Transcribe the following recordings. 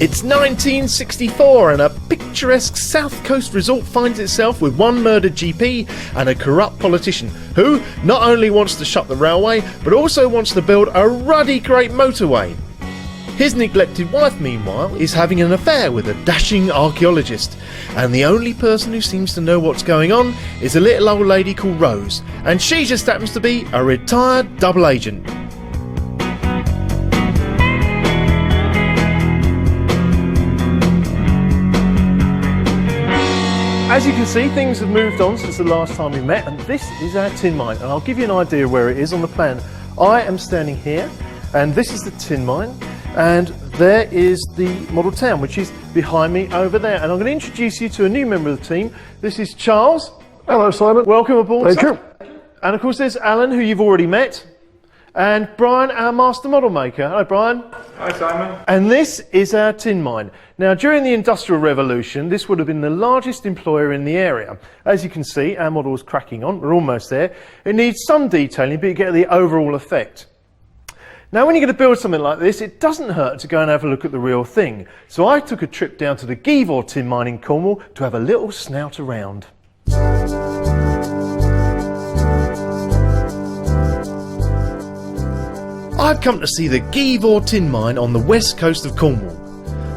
It's 1964 and a picturesque South Coast resort finds itself with one murdered GP and a corrupt politician who not only wants to shut the railway but also wants to build a ruddy great motorway. His neglected wife, meanwhile, is having an affair with a dashing archaeologist, and the only person who seems to know what's going on is a little old lady called Rose, and she just happens to be a retired double agent. As you can see, things have moved on since the last time we met, and this is our tin mine, and I'll give you an idea where it is on the plan. I am standing here, and this is the tin mine, and there is the model town, which is behind me over there. And I'm going to introduce you to a new member of the team. This is Charles. Hello, Simon. Welcome aboard. Thank you. And of course there's Alan, who you've already met, and Brian, our master model maker. Hello, Brian. Hi, Simon. And this is our tin mine. Now, during the Industrial Revolution, this would have been the largest employer in the area. As you can see, our model is cracking on. We're almost there. It needs some detailing, but you get the overall effect. Now, when you're going to build something like this, it doesn't hurt to go and have a look at the real thing. So I took a trip down to the Givor tin mine in Cornwall to have a little snout around. I've come to see the Givor tin mine on the west coast of Cornwall.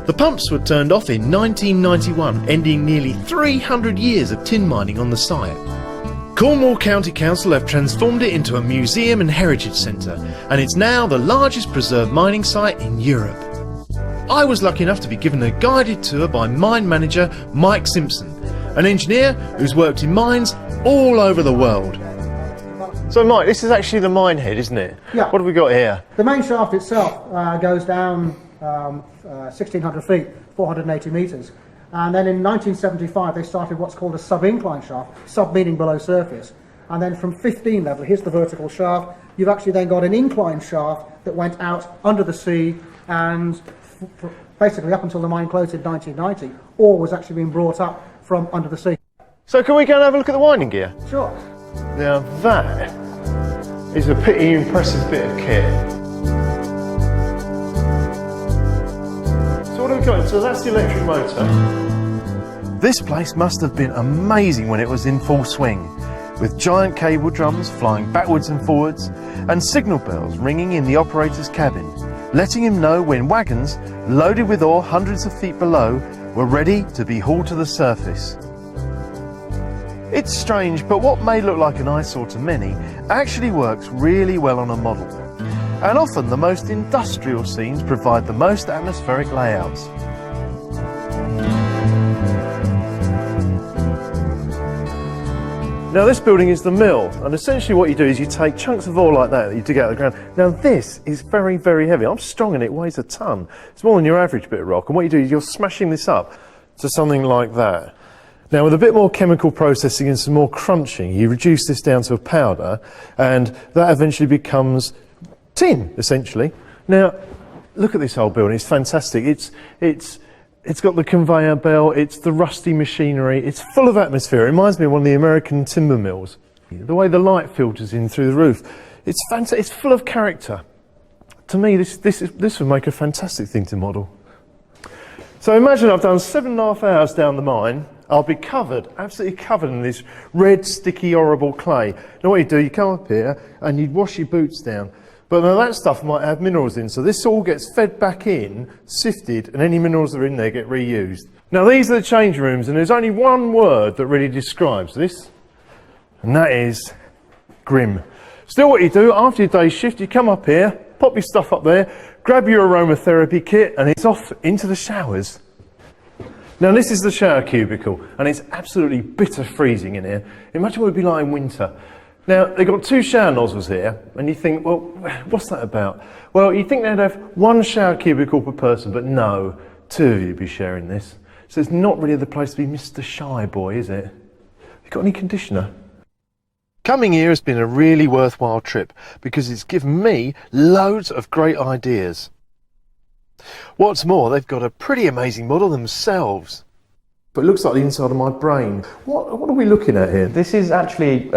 The pumps were turned off in 1991, ending nearly 300 years of tin mining on the site. Cornwall County Council have transformed it into a museum and heritage centre, and it's now the largest preserved mining site in Europe. I was lucky enough to be given a guided tour by mine manager Mike Simpson, an engineer who's worked in mines all over the world. So Mike, this is actually the mine head, isn't it? Yeah. What have we got here? The main shaft itself goes down 1,600 feet, 480 metres. And then in 1975 they started what's called a sub-incline shaft, sub meaning below surface. And then from 15 level, here's the vertical shaft, you've actually then got an incline shaft that went out under the sea, and basically up until the mine closed in 1990, ore was actually being brought up from under the sea. So can we go and have a look at the winding gear? Sure. Now that is a pretty impressive bit of kit. So what have we got? So that's the electric motor. This place must have been amazing when it was in full swing, with giant cable drums flying backwards and forwards and signal bells ringing in the operator's cabin, letting him know when wagons, loaded with ore hundreds of feet below, were ready to be hauled to the surface. It's strange, but what may look like an eyesore to many actually works really well on a model. And often the most industrial scenes provide the most atmospheric layouts. Now this building is the mill, and essentially what you do is you take chunks of ore like that you dig out of the ground. Now this is very, very heavy. I'm strong and it weighs a ton. It's more than your average bit of rock, and what you do is you're smashing this up to something like that. Now with a bit more chemical processing and some more crunching, you reduce this down to a powder, and that eventually becomes tin, essentially. Now, look at this whole building, it's fantastic. It's got the conveyor belt, it's the rusty machinery, it's full of atmosphere. It reminds me of one of the American timber mills. The way the light filters in through the roof, it's fantastic, it's full of character. To me, this would make a fantastic thing to model. So imagine I've done 7.5 hours down the mine. I'll be covered, absolutely covered in this red, sticky, horrible clay. Now what you do, you come up here and you wash your boots down. But now that stuff might have minerals in, so this all gets fed back in, sifted, and any minerals that are in there get reused. Now these are the change rooms, and there's only one word that really describes this, and that is grim. Still what you do, after your day's shift, you come up here, pop your stuff up there, grab your aromatherapy kit, and it's off into the showers. Now this is the shower cubicle, and it's absolutely bitter freezing in here. Imagine what it would be like in winter. Now they've got 2 shower nozzles here, and you think, well, what's that about? Well, you'd think they'd have 1 shower cubicle per person, but no, 2 of you would be sharing this. So it's not really the place to be Mr. Shy Boy, is it? You got any conditioner? Coming here has been a really worthwhile trip because it's given me loads of great ideas. What's more, they've got a pretty amazing model themselves. But it looks like the inside of my brain. What are we looking at here? This is actually,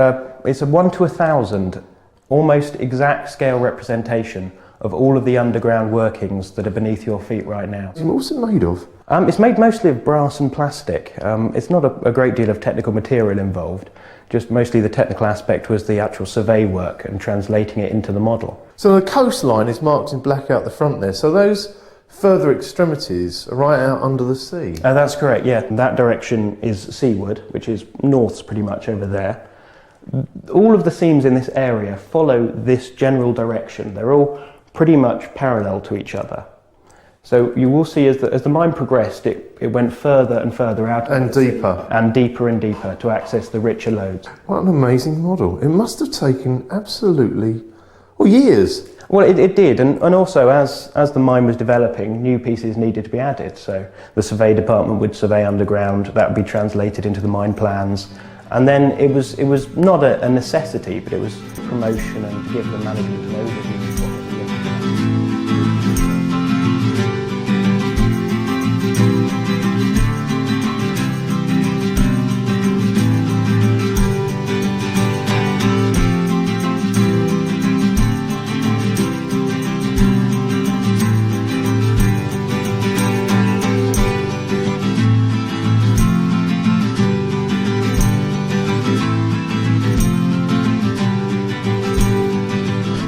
it's a 1 to 1,000, almost exact scale representation of all of the underground workings that are beneath your feet right now. What's it made of? It's made mostly of brass and plastic. It's not a great deal of technical material involved, just mostly the technical aspect was the actual survey work and translating it into the model. So the coastline is marked in black out the front there, so those further extremities are right out under the sea? That's correct, yeah. That direction is seaward, which is north pretty much over there. All of the seams in this area follow this general direction. They're all pretty much parallel to each other. So you will see as the mine progressed, it went further and further out. And deeper. And deeper and deeper to access the richer lodes. What an amazing model. It must have taken absolutely, years. Well, it did, and also as the mine was developing, new pieces needed to be added. So the survey department would survey underground, that would be translated into the mine plans. And then it was not a necessity, but it was promotion and to give the management an overview of what was looking at.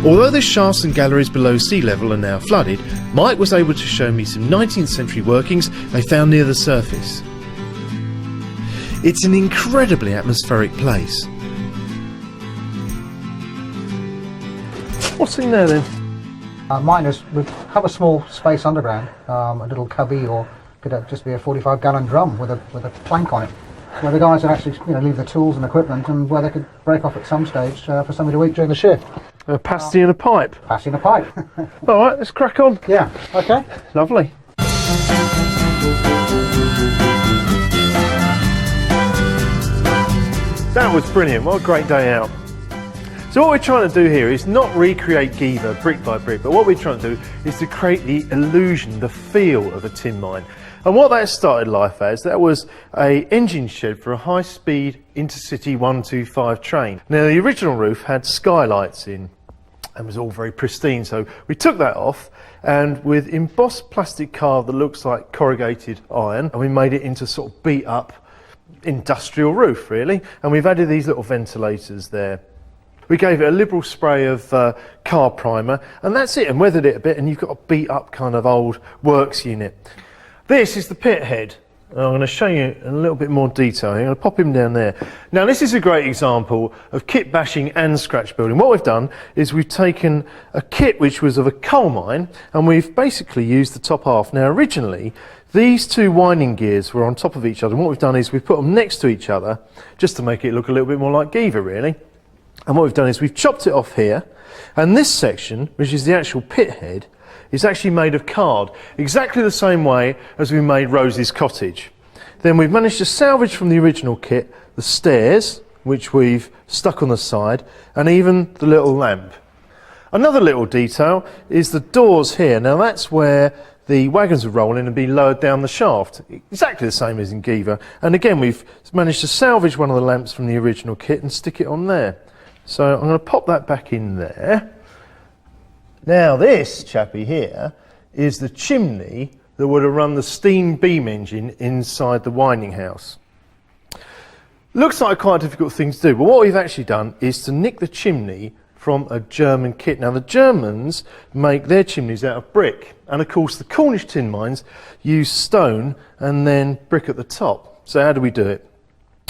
Although the shafts and galleries below sea level are now flooded, Mike was able to show me some 19th century workings they found near the surface. It's an incredibly atmospheric place. What's in there then? Miners would have a small space underground, a little cubby, or could just be a 45-gallon drum with a plank on it, where the guys would actually leave their tools and equipment, and where they could break off at some stage for somebody to eat during the shift. A pasty and a pipe. Pasty and a pipe. All right, let's crack on. Yeah, okay. Lovely. That was brilliant. What a great day out. So what we're trying to do here is not recreate Giva brick by brick, but what we're trying to do is to create the illusion, the feel of a tin mine. And what that started life as, that was an engine shed for a high-speed intercity 125 train. Now the original roof had skylights in and was all very pristine, so we took that off and with embossed plastic card that looks like corrugated iron, and we made it into sort of beat up industrial roof really, and we've added these little ventilators there. We gave it a liberal spray of car primer, and that's it, and weathered it a bit, and you've got a beat up kind of old works unit. This is the pit head. I'm going to show you in a little bit more detail. I'm going to pop him down there. Now this is a great example of kit bashing and scratch building. What we've done is we've taken a kit which was of a coal mine, and we've basically used the top half. Now originally these two winding gears were on top of each other, and what we've done is we've put them next to each other just to make it look a little bit more like Giva really. And what we've done is we've chopped it off here, and this section, which is the actual pit head, is actually made of card, exactly the same way as we made Rose's cottage. Then we've managed to salvage from the original kit the stairs, which we've stuck on the side, and even the little lamp. Another little detail is the doors here. Now that's where the wagons would roll in and be lowered down the shaft, exactly the same as in Giva. And again, we've managed to salvage one of the lamps from the original kit and stick it on there. So I'm going to pop that back in there. Now this chappy here is the chimney that would have run the steam beam engine inside the winding house. Looks like quite a difficult thing to do, but what we've actually done is to nick the chimney from a German kit. Now the Germans make their chimneys out of brick, and of course the Cornish tin mines use stone and then brick at the top. So how do we do it?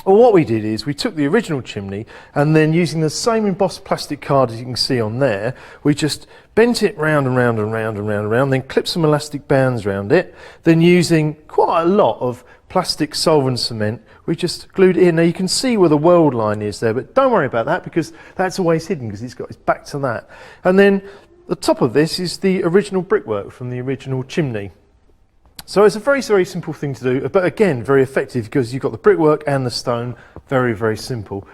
Well, what we did is we took the original chimney, and then using the same embossed plastic card as you can see on there, we just bent it round and round and round and round and round, then clipped some elastic bands around it, then using quite a lot of plastic solvent cement, we just glued it in. Now you can see where the weld line is there, but don't worry about that because that's always hidden because it's got its back to that. And then the top of this is the original brickwork from the original chimney. So it's a very, very simple thing to do, but again, very effective because you've got the brickwork and the stone. Very, very simple.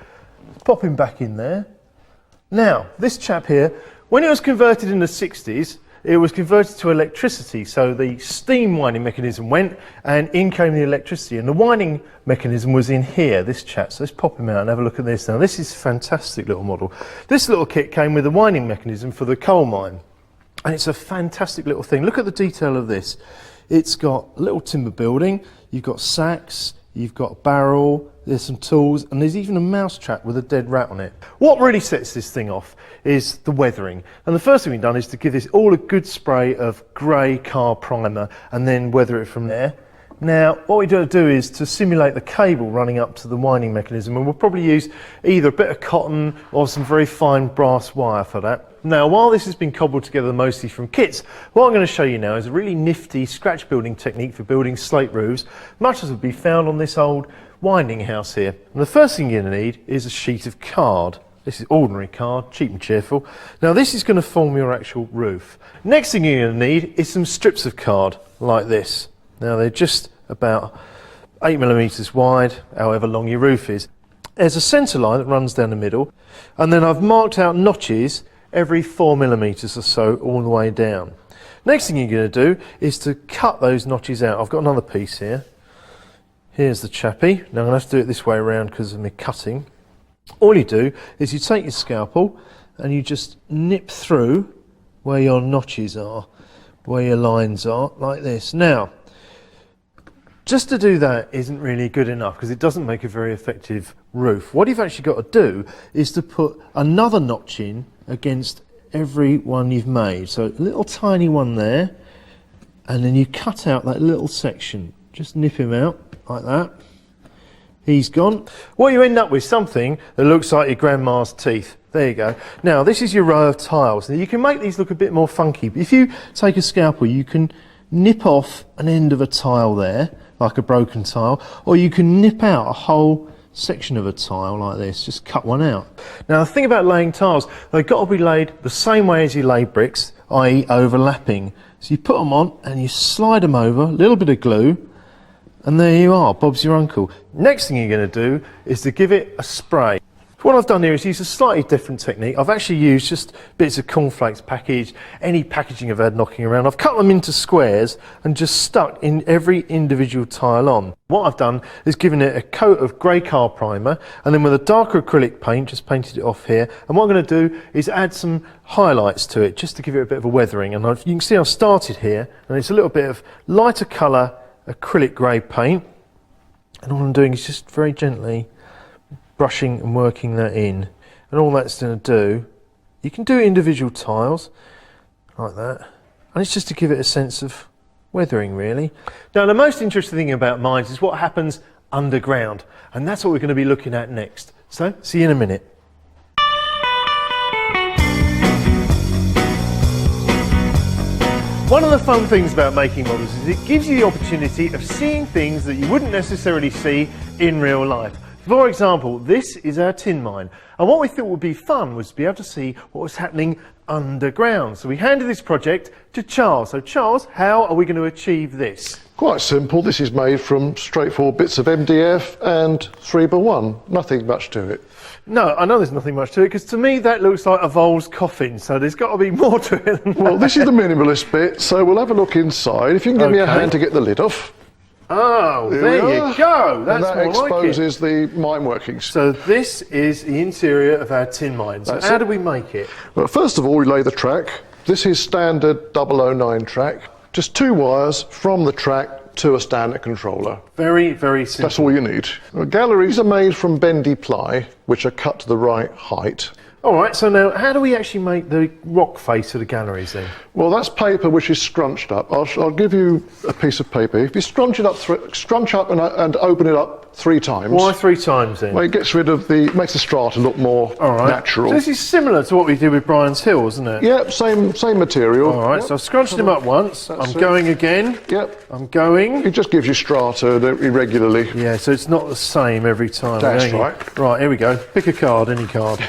Pop him back in there. Now, this chap here, when it was converted in the 60s, it was converted to electricity. So the steam winding mechanism went, and in came the electricity. And the winding mechanism was in here, this chap. So let's pop him out and have a look at this. Now, this is a fantastic little model. This little kit came with the winding mechanism for the coal mine. And it's a fantastic little thing. Look at the detail of this. It's got a little timber building, you've got sacks, you've got a barrel, there's some tools, and there's even a mouse trap with a dead rat on it. What really sets this thing off is the weathering. And the first thing we've done is to give this all a good spray of grey car primer and then weather it from there. Now, what we're going to do is to simulate the cable running up to the winding mechanism, and we'll probably use either a bit of cotton or some very fine brass wire for that. Now, while this has been cobbled together mostly from kits, what I'm going to show you now is a really nifty scratch building technique for building slate roofs, much as would be found on this old winding house here. And the first thing you're going to need is a sheet of card. This is ordinary card, cheap and cheerful. Now, this is going to form your actual roof. Next thing you're going to need is some strips of card, like this. Now, they're just about 8mm wide, however long your roof is. There's a centre line that runs down the middle, and then I've marked out notches every 4mm or so all the way down. Next thing you're going to do is to cut those notches out. I've got another piece here. Here's the chappy. Now I'm going to have to do it this way around because of me cutting. All you do is you take your scalpel and you just nip through where your notches are, where your lines are, like this. Now, just to do that isn't really good enough because it doesn't make a very effective roof. What you've actually got to do is to put another notch in against every one you've made. So a little tiny one there, and then you cut out that little section. Just nip him out like that. He's gone. What you end up with something that looks like your grandma's teeth. There you go. Now this is your row of tiles. Now you can make these look a bit more funky, but if you take a scalpel you can nip off an end of a tile there, like a broken tile, or you can nip out a whole section of a tile like this, just cut one out. Now the thing about laying tiles, they've got to be laid the same way as you lay bricks, i.e. overlapping. So you put them on and you slide them over, a little bit of glue, and there you are, Bob's your uncle. Next thing you're going to do is to give it a spray. What I've done here is use a slightly different technique. I've actually used just bits of cornflakes package, any packaging I've had knocking around. I've cut them into squares and just stuck in every individual tile on. What I've done is given it a coat of grey car primer, and then with a darker acrylic paint, just painted it off here. And what I'm going to do is add some highlights to it, just to give it a bit of a weathering. And you can see I've started here, and it's a little bit of lighter colour acrylic grey paint. And all I'm doing is just very gently brushing and working that in, and all that's going to do, you can do individual tiles like that, and it's just to give it a sense of weathering really. Now the most interesting thing about mines is what happens underground, and that's what we're going to be looking at next. So see you in a minute. One of the fun things about making models is it gives you the opportunity of seeing things that you wouldn't necessarily see in real life. For example, this is our tin mine, and what we thought would be fun was to be able to see what was happening underground. So we handed this project to Charles. So Charles, how are we going to achieve this? Quite simple. This is made from straightforward bits of MDF and 3x1. Nothing much to it. No, I know there's nothing much to it, because to me that looks like a Vole's coffin, so there's got to be more to it than Well, that. this is the minimalist bit, so we'll have a look inside. If you can give me a hand to get the lid off. Oh, there you go. That's and that more like it. exposes the mine workings. So this is the interior of our tin mine. So how do we make it? Well, first of all, we lay the track. This is standard 009 track. Just 2 wires from the track to a standard controller. Very, very simple. That's all you need. Well, galleries are made from bendy ply, which are cut to the right height. All right, so now how do we actually make the rock face of the galleries then? Well, that's paper which is scrunched up. I'll give you a piece of paper. If you scrunch it up, and open it up 3 times. Why 3 times then? Well, it gets rid of makes the strata look more natural. So this is similar to what we did with Brian's Hill, isn't it? Yep, same material. All right, so I've scrunched him up once. I'm going again. Yep. I'm going. It just gives you strata irregularly. Yeah, so it's not the same every time. That's right. Right, here we go. Pick a card, any card.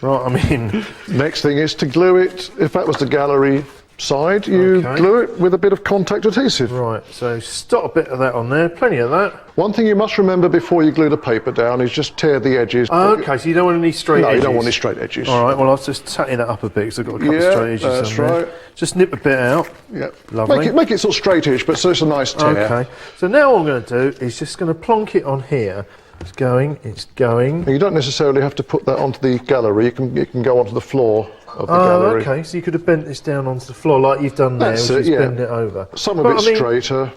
Right, I'm in. Next thing is to glue it. If that was the gallery side, you glue it with a bit of contact adhesive. Right, so stop a bit of that on there, plenty of that. One thing you must remember before you glue the paper down is just tear the edges. Okay, so you don't want any straight edges? No, you don't want any straight edges. All right, well I'll just tighten that up a bit because I've got a couple of straight edges that's on there. right. Just nip a bit out. Yep. Lovely. Make it sort of straightish, but so it's a nice tear. Okay, so now what I'm going to do is just going to plonk it on here. It's going, it's going. You don't necessarily have to put that onto the gallery, it can go onto the floor. of the gallery. Okay, so you could have bent this down onto the floor like you've done there, That's which is it, yeah. bend it over. Some of But, it's straighter.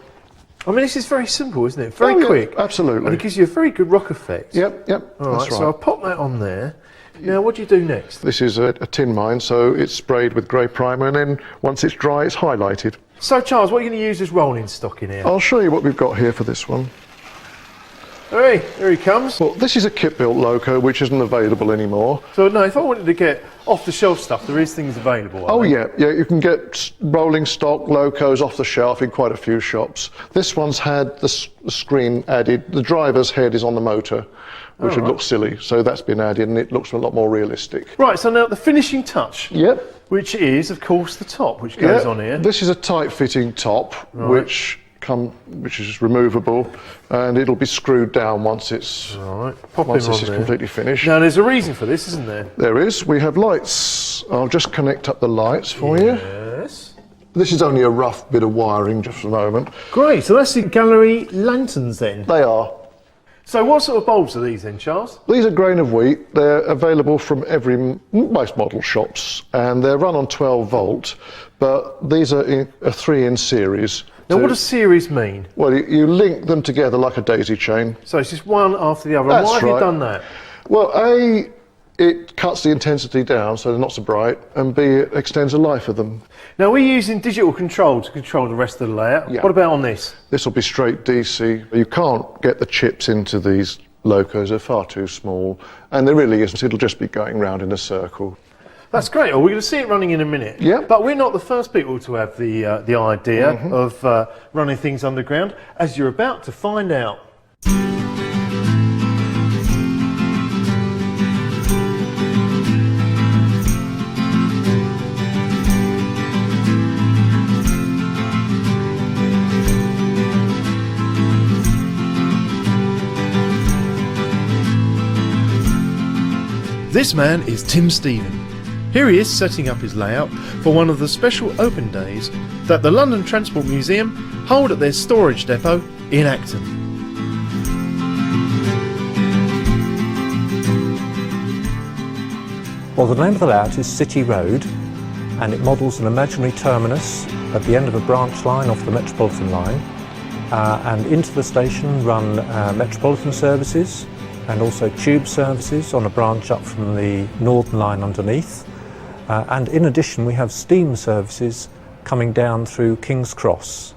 I mean, this is very simple, isn't it? Very Oh, yeah, quick. absolutely. And it gives you a very good rock effect. Yep, All that's right, right. so I'll pop that on there. Now, what do you do next? This is a tin mine, so it's sprayed with grey primer, and then once it's dry, it's highlighted. So, Charles, what are you going to use as rolling stock in here? I'll show you what we've got here for this one. Hey, here he comes. Well, this is a kit-built loco, which isn't available anymore. So, no, if I wanted to get off-the-shelf stuff, there is things available. Oh yeah, you can get rolling stock locos off the shelf in quite a few shops. This one's had the screen added. The driver's head is on the motor, which would look silly, so that's been added, and it looks a lot more realistic. Right, so now the finishing touch. Yep. Which is, of course, the top, which goes on here. This is a tight-fitting top, which is removable, and it'll be screwed down once it's Pop once him this on is there. completely finished. Now, there's a reason for this, isn't there? There is. We have lights. I'll just connect up the lights for you. Yes. This is only a rough bit of wiring, just for the moment. Great, so that's the gallery lanterns then. They are. So what sort of bulbs are these then, Charles? These are grain of wheat. They're available from most model shops, and they're run on 12 volt, but these are a 3 in series. Now, what does series mean? Well, you link them together like a daisy chain. So it's just one after the other. That's And why have right. you done that? Well, A, it cuts the intensity down so they're not so bright, and B, it extends the life of them. Now, we're using digital control to control the rest of the layout. Yeah. What about on this? This will be straight DC. You can't get the chips into these locos, they're far too small, and there really isn't. It'll just be going round in a circle. That's great. Well, we're going to see it running in a minute. Yeah. But we're not the first people to have the idea of running things underground, as you're about to find out. This man is Tim Stephen. Here he is setting up his layout for one of the special open days that the London Transport Museum hold at their storage depot in Acton. Well, the name of the layout is City Road, and it models an imaginary terminus at the end of a branch line off the Metropolitan line, and into the station run Metropolitan services and also tube services on a branch up from the Northern line underneath. And in addition, we have steam services coming down through King's Cross.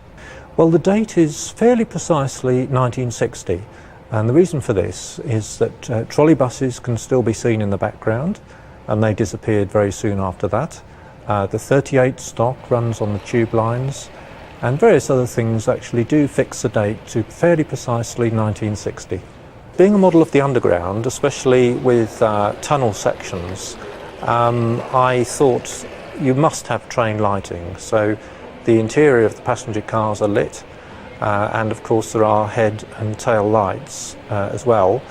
Well, the date is fairly precisely 1960, and the reason for this is that trolley buses can still be seen in the background, and they disappeared very soon after that. The 38 stock runs on the tube lines, and various other things actually do fix the date to fairly precisely 1960. Being a model of the underground, especially with tunnel sections, I thought you must have train lighting. So the interior of the passenger cars are lit, and of course there are head and tail lights as well,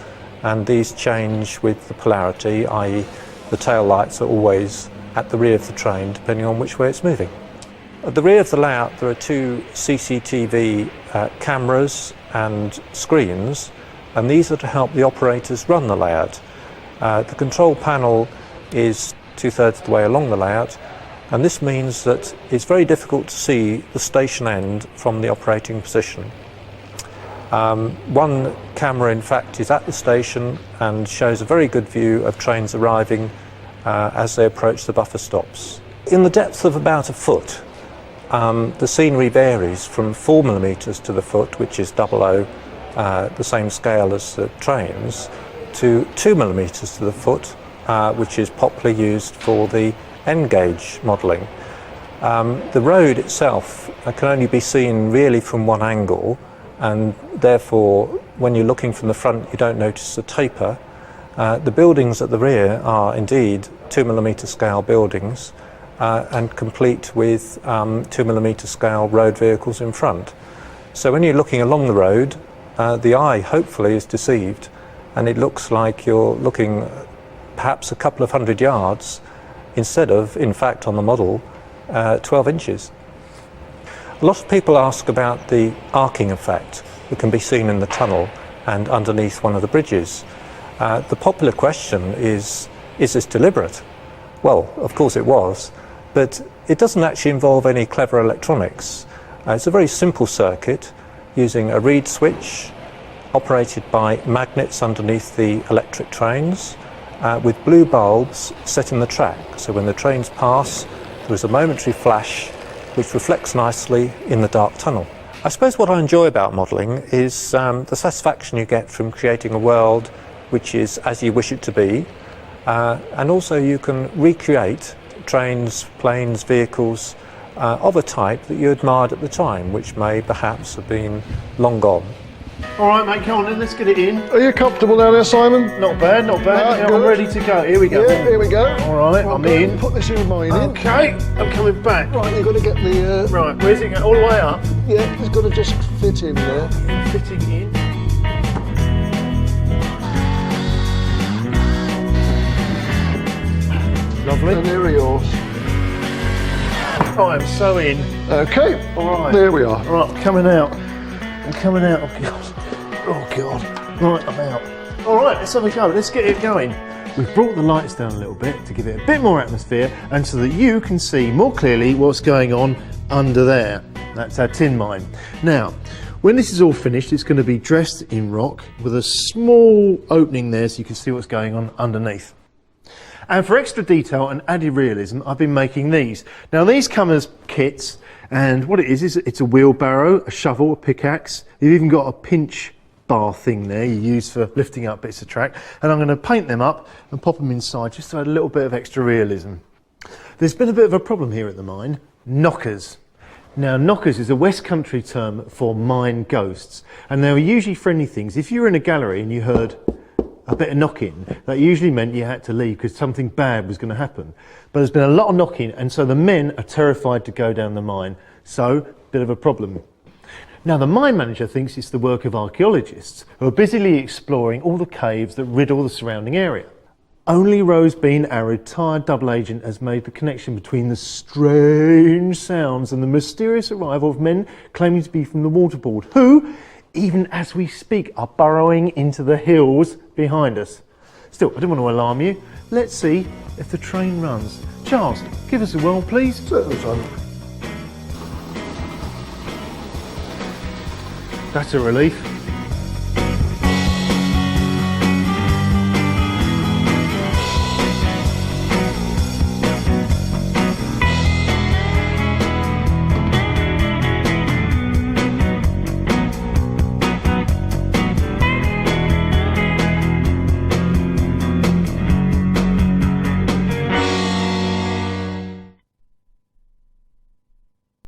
and these change with the polarity, i.e. the tail lights are always at the rear of the train depending on which way it's moving. At the rear of the layout there are 2 CCTV cameras and screens, and these are to help the operators run the layout. The control panel is 2/3 of the way along the layout, and this means that it's very difficult to see the station end from the operating position. One camera in fact is at the station and shows a very good view of trains arriving as they approach the buffer stops. In the depth of about a foot, the scenery varies from 4mm to the foot, which is 00, the same scale as the trains, to 2mm to the foot, which is popularly used for the N-gauge modelling. The road itself can only be seen really from one angle, and therefore when you're looking from the front you don't notice the taper. The buildings at the rear are indeed 2mm scale buildings and complete with 2mm scale road vehicles in front. So when you're looking along the road, the eye hopefully is deceived, and it looks like you're looking perhaps a couple of 100 yards instead of, in fact, on the model, 12 inches. A lot of people ask about the arcing effect that can be seen in the tunnel and underneath one of the bridges. The popular question is this deliberate? Well, of course it was, but it doesn't actually involve any clever electronics. It's a very simple circuit using a reed switch operated by magnets underneath the electric trains with blue bulbs set in the track. So when the trains pass, there is a momentary flash which reflects nicely in the dark tunnel. I suppose what I enjoy about modelling is the satisfaction you get from creating a world which is as you wish it to be, and also you can recreate trains, planes, vehicles of a type that you admired at the time, which may perhaps have been long gone. All right, mate, come on then, let's get it in. Are you comfortable down there, Simon? Not bad, not bad. Yeah, I'm good. ready to go. Here we go. Yeah, here we go. All right, Well, I'm go and in. Put this in mine in. Okay, I'm coming back. Right, you've got to get the... Right, where's it going? All the way up? Yeah, it's got to just fit in there. Fitting in. Lovely. And here are yours. I'm so in. Okay, All right. there we are. All right, I'm coming out. I'm coming out. Oh, God. Oh, God. Right, I'm out. All right, let's have a go. Let's get it going. We've brought the lights down a little bit to give it a bit more atmosphere and so that you can see more clearly what's going on under there. That's our tin mine. Now, when this is all finished, it's going to be dressed in rock with a small opening there so you can see what's going on underneath. And for extra detail and added realism, I've been making these. Now, these come as kits, and what it is it's a wheelbarrow, a shovel, a pickaxe. You've even got a pinch bar thing there you use for lifting up bits of track. And I'm going to paint them up and pop them inside just to add a little bit of extra realism. There's been a bit of a problem here at the mine. Knockers. Now, knockers is a West Country term for mine ghosts, and they were usually friendly things. If you were in a gallery and you heard a bit of knocking, that usually meant you had to leave because something bad was going to happen. But there's been a lot of knocking, and so the men are terrified to go down the mine. So, bit of a problem. Now, the mine manager thinks it's the work of archaeologists who are busily exploring all the caves that riddle the surrounding area. Only Rose Bean, our retired double agent, has made the connection between the strange sounds and the mysterious arrival of men claiming to be from the waterboard, who, even as we speak, are burrowing into the hills behind us. Still, I don't want to alarm you. Let's see if the train runs. Charles, give us a whirl, please. Certainly, Simon. That's a relief.